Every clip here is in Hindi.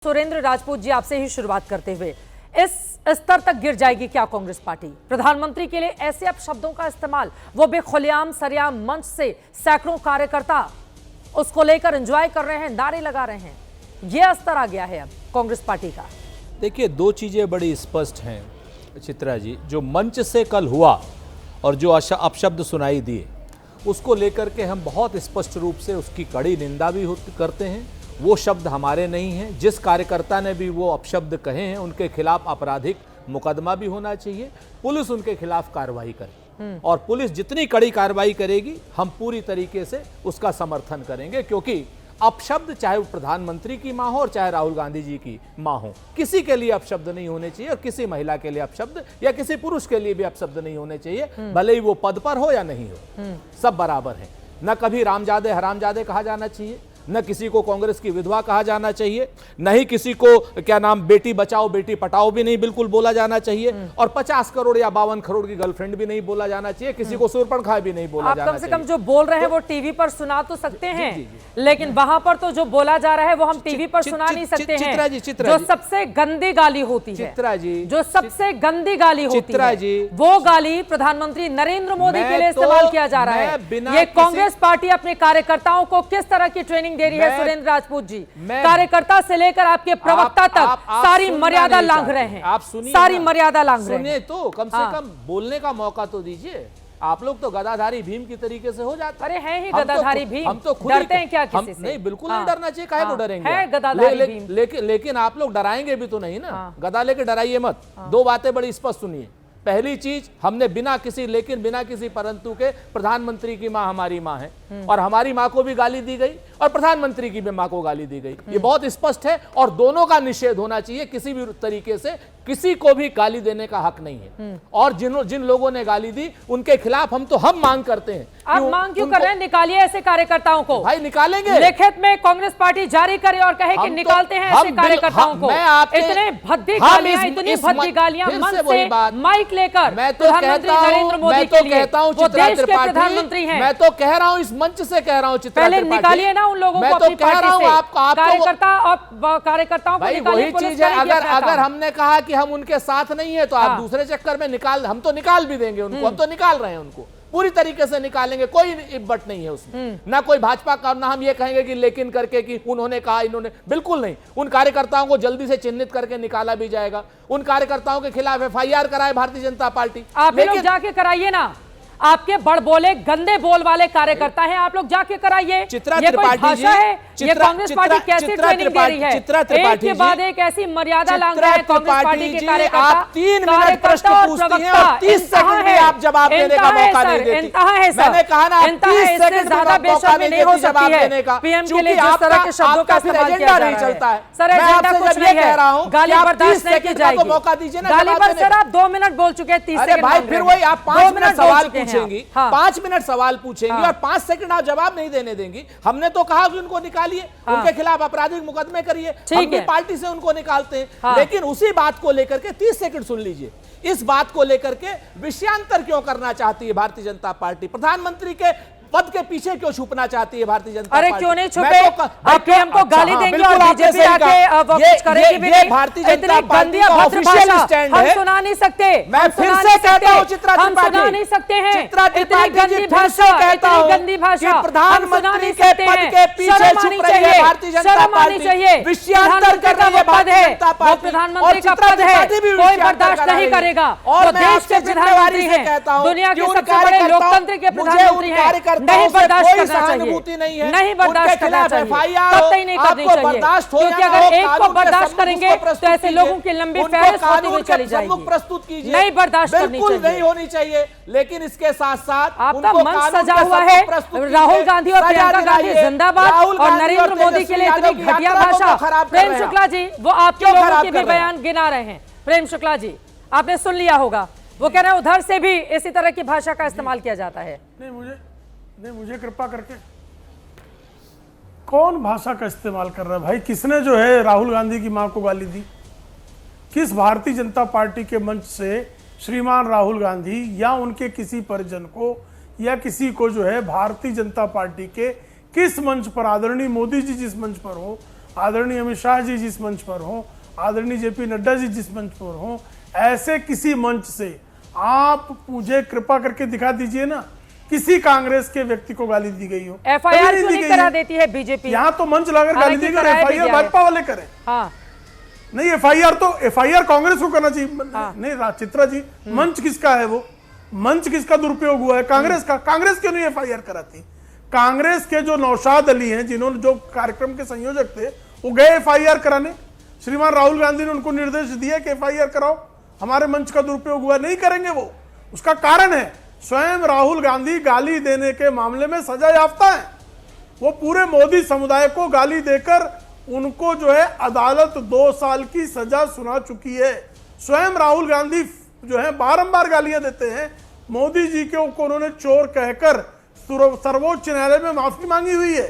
सुरेंद्र राजपूत जी, आपसे ही शुरुआत करते हुए, इस स्तर तक गिर जाएगी क्या कांग्रेस पार्टी? प्रधानमंत्री के लिए ऐसे अपशब्दों का इस्तेमाल, वो भी खुलेआम सरेआम मंच से सैकड़ों कार्यकर्ता उसको लेकर एंजॉय कर रहे हैं, नारे लगा रहे हैं। यह स्तर आ गया है अब कांग्रेस पार्टी का। देखिए, दो चीजें बड़ी स्पष्ट हैं चित्रा जी। जो मंच से कल हुआ और जो अपशब्द सुनाई दिए, उसको लेकर के हम बहुत स्पष्ट रूप से उसकी कड़ी निंदा भी करते हैं। वो शब्द हमारे नहीं हैं। जिस कार्यकर्ता ने भी वो अपशब्द कहे हैं, उनके खिलाफ आपराधिक मुकदमा भी होना चाहिए। पुलिस उनके खिलाफ कार्रवाई करे और पुलिस जितनी कड़ी कार्रवाई करेगी, हम पूरी तरीके से उसका समर्थन करेंगे। क्योंकि अपशब्द चाहे वो प्रधानमंत्री की मां हो और चाहे राहुल गांधी जी की मां हो, किसी के लिए अपशब्द नहीं होने चाहिए। और किसी महिला के लिए अपशब्द या किसी पुरुष के लिए भी अपशब्द नहीं होने चाहिए, भले ही वो पद पर हो या नहीं हो, सब बराबर है। न कभी रामजादे हरामजादे कहा जाना चाहिए, न किसी को कांग्रेस की विधवा कहा जाना चाहिए, न ही किसी को क्या नाम बेटी बचाओ बेटी पटाओ भी नहीं बिल्कुल बोला जाना चाहिए। और 50 करोड़ या 52 करोड़ की गर्लफ्रेंड भी नहीं बोला जाना चाहिए। किसी को सूर्पणखा भी नहीं बोला जाना चाहिए। आप कम से कम जो बोल रहे हैं वो टीवी पर सुना तो सकते हैं, लेकिन वहां पर तो जो बोला जा रहा है वो हम टीवी पर सुना नहीं सकते हैं। जो सबसे गंदी गाली होती है चित्रा जी, जो सबसे गंदी गाली होती है, वो गाली प्रधानमंत्री नरेंद्र मोदी के लिए इस्तेमाल किया जा रहा है। ये कांग्रेस पार्टी अपने कार्यकर्ताओं को किस तरह की ट्रेनिंग दे रही है? सुरेंद्र राजपूत जी, कार्यकर्ता से लेकर आपके प्रवक्ता तक सारी मर्यादा लांघ रहे हैं। आप सुनिए, सारी मर्यादा लांघ रहे हैं। सुनिए तो कम से कम बोलने का मौका तो दीजिए। आप लोग तो गदाधारी भीम की तरीके से हो जाते हैं। अरे हैं ही गदाधारी भीम। हम तो खुद डरते हैं क्या किसी से? नहीं, बिल्कुल नहीं डरना चाहिए। काहे को डरेंगे? है गदाधारी भीम। लेकिन आप लोग डराएंगे भी तो नहीं ना। गदा लेके डराइए मत। दो बातें बड़ी स्पष्ट सुनिए। पहली चीज, हमने बिना किसी लेकिन बिना किसी परंतु के प्रधानमंत्री की मां हमारी मां है और हमारी मां को भी गाली दी गई और प्रधानमंत्री की भी मां को गाली दी गई। ये बहुत स्पष्ट है और दोनों का निषेध होना चाहिए। किसी भी तरीके से किसी को भी गाली देने का हक नहीं है। और जिन लोगों ने गाली दी उनके खिलाफ हम मांग करते हैं। आप मांग क्यों कर रहे हैं? निकालिए ऐसे कार्यकर्ताओं को। भाई निकालेंगे, लिखित में कांग्रेस पार्टी जारी करे और कहे कि निकालते हैं ऐसे कार्यकर्ताओं को। इतने भद्दी गालियां, इतनी भद्दी गालियां मन से माइक लेकर मैं तो कहता हूं, नरेंद्र मोदी के लिए, वो देश के प्रधानमंत्री हैं। मैं तो कह रहा हूं, इस मंच से कह रहा हूं चित्रा पहले निकालिए ना उन लोगों को अपनी पार्टी से। कार्यकर्ताओं को निकालिए। वही चीज है, अगर हमने कहा कि हम उनके साथ नहीं है तो आप दूसरे चक्कर में हम तो निकाल भी देंगे उनको। हम तो निकाल रहे हैं उनको, पूरी तरीके से निकालेंगे। कोई इब्बट नहीं है उसमें। ना कोई भाजपा का, ना हम ये कहेंगे कि लेकिन करके कि उन्होंने कहा इन्होंने, बिल्कुल नहीं। उन कार्यकर्ताओं को जल्दी से चिन्हित करके निकाला भी जाएगा। उन कार्यकर्ताओं के खिलाफ FIR कराए भारतीय जनता पार्टी। आप लोग जाके कराइए ना। आपके बड़बोले गंदे बोल वाले कार्यकर्ता हैं, आप लोग जाके कराइए। चित्रा ये कोई त्रिपाठी भाषा है? ये कांग्रेस पार्टी कैसी ट्रेनिंग दे रही है? एक के बाद एक ऐसी मर्यादा लांघ रहे हैं कांग्रेस पार्टी के कार्यकर्ता। आप 3 मिनट प्रश्न पूछती हैं और 30 सेकंड में आप जवाब देने का मौका नहीं देती। मैंने कहा ना, 30 सेकंड ज्यादा बेशर्मी नहीं हो सकती है पीएम के लिए जिस तरह के शब्दों का इस्तेमाल किया नहीं चलता है। सर एजेंडा कुछ नहीं है, गाली बर्दाश्त नहीं की जाएगी। मौका दीजिए ना। गाली पर सर आप 2 मिनट बोल चुके हैं, 30 सेकंड। भाई फिर वही आप 5 मिनट सवाल पूछेंगी, 5 मिनट सवाल पूछेंगी और 5 सेकंड आप जवाब नहीं देने देंगी। हमने तो कहा कि उनको निकालिए, उनके खिलाफ आपराधिक मुकदमे करिए। हम भी पार्टी से उनको निकालते हैं। लेकिन उसी बात को लेकर के 30 सेकंड सुन लीजिए। इस बात को लेकर के विषयांतर क्यों करना चाहती है भारतीय जनता पार्टी? प्रधानमंत्री के पद के पीछे क्यों छुपना चाहती है भारतीय जनता पार्टी? अरे क्यों नहीं छुपे? आप पीएम को गाली देंगे और बीजेपी आके वो कुछ करेगी भी नहीं। भारतीय जनता पार्टी का ऑफिशियल स्टैंड है। हम सुना नहीं सकते। मैं फिर से कहता हूं चित्रा त्रिपाठी, हम सुना नहीं सकते हैं। चित्रा त्रिपाठी गंदी भाषा कहता हूं, गंदी भाषा। प्रधानमंत्री के पद के पीछे छुप रही है भारतीय जनता पार्टी। विषयांतर कर रही है भारतीय जनता पार्टी। प्रधानमंत्री का पद है, कोई बर्दाश्त नहीं करेगा। और देश के प्रधानमंत्री हैं, दुनिया के सबसे बड़े लोकतंत्र के प्रधानमंत्री हैं। नहीं बर्दाश्त करना चाहिए, नहीं बर्दाश्त करना चाहिए, कतई नहीं करनी चाहिए। क्योंकि अगर एक को बर्दाश्त करेंगे तो ऐसे लोगों की लंबी फहरिस्त होती हुई चली जाएगी। प्रस्तुत कीजिए, नहीं बर्दाश्त करनी चाहिए, नहीं होनी चाहिए। लेकिन इसके साथ साथ आपका मंच सजा हुआ है। राहुल गांधी और प्रियंका गांधी जिंदाबाद और नरेंद्र मोदी के लिए इतनी घटिया भाषा। प्रेम शुक्ला जी वो आपके लोगों के भी बयान गिना रहे हैं। प्रेम शुक्ला जी आपने सुन लिया होगा, वो कह रहे हैं उधर से भी इसी तरह की भाषा का इस्तेमाल किया जाता है। नहीं, मुझे कृपा करके कौन भाषा का इस्तेमाल कर रहा है भाई? किसने जो है राहुल गांधी की मां को गाली दी? किस भारतीय जनता पार्टी के मंच से श्रीमान राहुल गांधी या उनके किसी परिजन को या किसी को जो है भारतीय जनता पार्टी के किस मंच पर, आदरणीय मोदी जी जिस मंच पर हो आदरणीय अमित शाह जी जिस मंच पर हो, आदरणीय जेपी नड्डा जी जिस मंच पर हो, ऐसे किसी मंच से आप मुझे कृपा करके दिखा दीजिए ना किसी कांग्रेस के व्यक्ति को गाली दी गई हो। एफआईआर क्यों नहीं करा देती है बीजेपी? यहाँ तो मंच लाकर गाली दी गई, एफआईआर भाजपा वाले करें। हाँ नहीं, एफआईआर कांग्रेस को करना चाहिए। नहीं चित्रा जी, मंच किसका है? वो मंच किसका दुरुपयोग हुआ है? कांग्रेस का। कांग्रेस क्यों नहीं एफआईआर कराती? कांग्रेस के जो नौशाद अली हैं, जिन्होंने जो कार्यक्रम के संयोजक थे, वो गए एफआईआर कराने। श्रीमान राहुल गांधी ने उनको निर्देश दिया कि एफआईआर कराओ, हमारे मंच का दुरुपयोग हुआ। नहीं करेंगे वो। उसका कारण है स्वयं राहुल गांधी गाली देने के मामले में सजा याफ्ता है। वो पूरे मोदी समुदाय को गाली देकर उनको जो है अदालत 2 साल की सजा सुना चुकी है। स्वयं राहुल गांधी जो है बारंबार गालियां देते हैं। मोदी जी को उन्होंने चोर कहकर सर्वोच्च न्यायालय में माफी मांगी हुई है।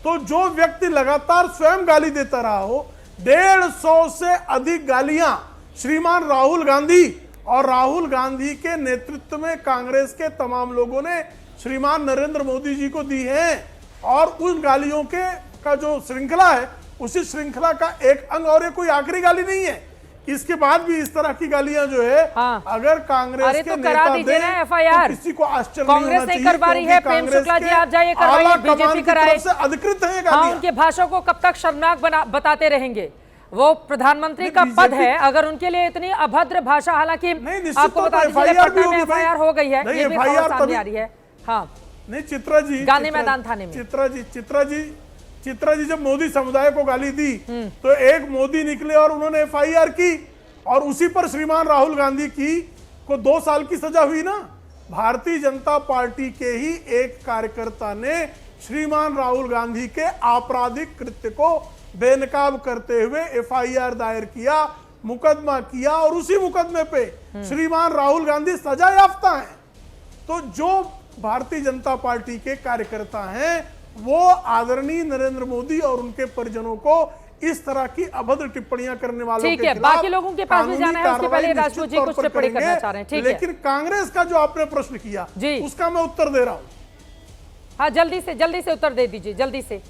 तो जो व्यक्ति लगातार स्वयं गाली देता रहा हो, 150 से अधिक गालियां श्रीमान राहुल गांधी और राहुल गांधी के नेतृत्व में कांग्रेस के तमाम लोगों ने श्रीमान नरेंद्र मोदी जी को दी हैं। और उन गालियों का जो श्रृंखला है, उसी श्रृंखला का एक अंग, और ये कोई आखिरी गाली नहीं है। इसके बाद भी इस तरह की गालियां जो है, हाँ। अगर कांग्रेस के नेता दे एफआईआर, तो किसी को आश्चर्य कांग्रेस नहीं करवा रही है। प्रेम शुक्ला जी आप जाइए, करवाइए, बीजेपी कराए। अधिकृत है हाँ, उनके भाषण को कब तक शर्मनाक बताते रहेंगे? वो प्रधानमंत्री का पद है, अगर उनके लिए इतनी अभद्र भाषा, हालांकि आपको बता दीजिए पटना में एफआईआर हो गई है, ये भी खबर सामने आ रही है। हाँ नहीं चित्रा जी, गांधी मैदान थाने में चित्रा जी जब मोदी समुदाय को गाली दी तो एक मोदी निकले और उन्होंने एफआईआर की, और उसी पर श्रीमान राहुल गांधी को 2 साल की सजा हुई ना। भारतीय जनता पार्टी के ही एक कार्यकर्ता ने श्रीमान राहुल गांधी के आपराधिक कृत्य को बेनकाब करते हुए एफआईआर दायर किया, मुकदमा किया, और उसी मुकदमे पे श्रीमान राहुल गांधी सजा याफ्ता हैं। तो जो भारतीय जनता पार्टी के कार्यकर्ता हैं, वो आदरणीय नरेंद्र मोदी और उनके परिजनों को इस तरह की अभद्र टिप्पणियां करने वालों के खिलाफ बाकी लोगों के पास भी जाना है, उसके पहले राजपूत जी कुछ टिप्पणी करना चाह रहे हैं। ठीक है, लेकिन कांग्रेस का जो आपने प्रश्न किया उसका मैं उत्तर दे रहा हूं। हाँ, जल्दी से उत्तर दे दीजिए, जल्दी से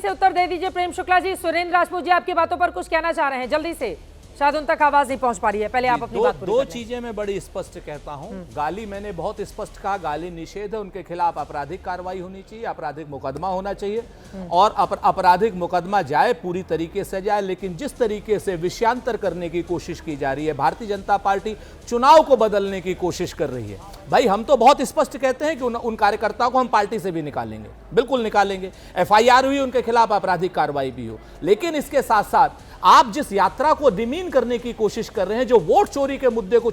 उत्तर दे दीजिए। प्रेम शुक्ला जी, सुरेंद्र राजपूत जी आपकी बातों पर कुछ कहना चाह रहे हैं, जल्दी से, शायद उन तक आवाज नहीं पहुंच पा रही है। पहले आप अपनी बात पूरी दो चीजें मैं बड़ी स्पष्ट कहता हूं। गाली मैंने बहुत स्पष्ट कहा, गाली निषेध है, उनके खिलाफ आपराधिक कार्रवाई होनी चाहिए, आपराधिक मुकदमा होना चाहिए, और आपराधिक मुकदमा जाए, पूरी तरीके से जाए। लेकिन जिस तरीके से विषयांतर करने की कोशिश की जा रही है, भारतीय जनता पार्टी चुनाव को बदलने की कोशिश कर रही है। भाई हम तो बहुत स्पष्ट कहते हैं कि उन कार्यकर्ताओं को हम पार्टी से भी निकालेंगे, बिल्कुल निकालेंगे। एफआईआर हुई, उनके खिलाफ आपराधिक कार्रवाई भी हो। लेकिन इसके साथ साथ आप जिस यात्रा को डिमीन करने की कोशिश कर रहे हैं, जो वोट चोरी के मुद्दे को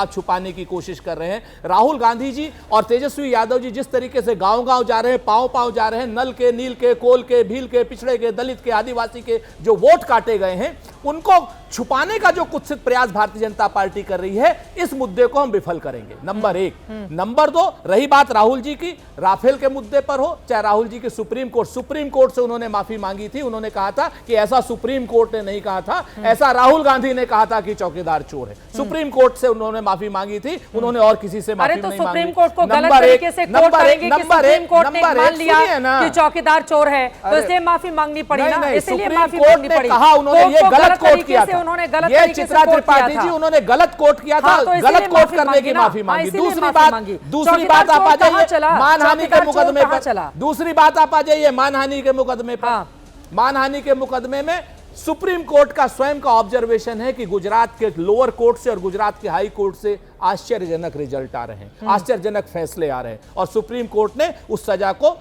छुपाने की कोशिश कर रहे हैं, राहुल गांधी जी और तेजस्वी यादव जी जिस तरीके से गांव-गांव जा रहे हैं, पांव-पांव जा रहे हैं, नल के, नील के, कोल के, भील के, पिछड़े के, दलित के, आदिवासी के जो वोट काटे गए हैं, उनको छुपाने का जो कुत्सित प्रयास भारतीय जनता पार्टी कर रही है, इस मुद्दे को हम विफल करेंगे। नंबर 1। नंबर 2, रही बात राहुल जी की, राफेल के मुद्दे पर हो, चाहे राहुल जी की सुप्रीम कोर्ट से उन्होंने माफी मांगी थी। उन्होंने कहा था कि ऐसा सुप्रीम कोर्ट ने नहीं कहा था, ऐसा राहुल गांधी ने कहा था कि चौकीदार चोर है। सुप्रीम कोर्ट से उन्होंने माफी मांगी थी, उन्होंने और किसी से माफी नहीं मांगी। सुप्रीम कोर्ट को गलत तरीके से कोर्ट करेंगे कि सुप्रीम कोर्ट ने मान लिया कि चौकीदार चोर है, तो इसलिए माफी मांगनी पड़ी ना, इसलिए माफी मांगनी पड़ी। कहा उन्होंने ये गलत कोर्ट किया था, ये चित्रा त्रिपाठी जी उन्होंने गलत कोर्ट किया था, गलत कोर्ट करने की माफी मांगी। दूसरी बात आप आ जाइए मानहानि के मुकदमे पर। दूसरी बात आप आ जाइए मानहानि के मुकदमे पर। मानहानि के मुकदमे में सुप्रीम कोर्ट का स्वयं का ऑब्जर्वेशन है कि गुजरात के लोअर कोर्ट से और गुजरात के हाई कोर्ट से आश्चर्यजनक रिजल्ट आ रहे हैं, आश्चर्यजनक फैसले आ रहे हैं, और सुप्रीम कोर्ट ने उस सजा को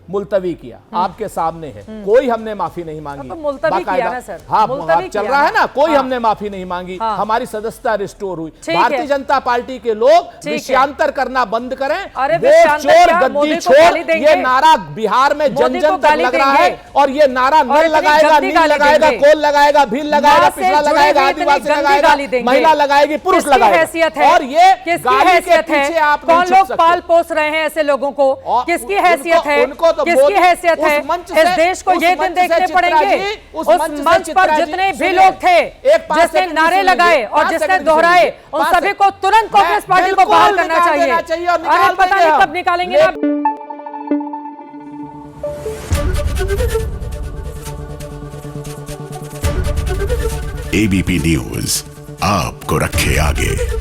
मुलतवी किया। आपके सामने है, कोई हमने माफी नहीं मांगी। तो मुलतवी किया ना सर, हाँ चल रहा है ना, कोई हमने माफी नहीं मांगी। हमारी सदस्यता रिस्टोर हुई। भारतीय जनता पार्टी के लोग विषयांतर करना बंद करें, वोट चोर गद्दी छोड़, ये नारा बिहार में जन जन तक लग रहा है, और ये नारा नल लगाएगा, नील लगाएगा, कोल लगाएगा, भील लगाएगा, पिछड़ा लगाएगा, आदिवासी लगाएगा, महिला लगाएगी, पुरुष लगाएगा। और ये गाली के पीछे आप कौन लोग पाल पोस रहे हैं ऐसे लोगों को? किसकी हैसियत है, किसकी हैसियत है? इस देश को ये दिन देखने पड़ेंगे। उस मंच पर जितने भी लोग थे, जिसने नारे लगाए और जिसने दोहराए, उन सभी को तुरंत कांग्रेस पार्टी को बाहर करना चाहिए। अरे पता नहीं कब निकालेंगे। एबीपी न्यूज आपको रखे आगे।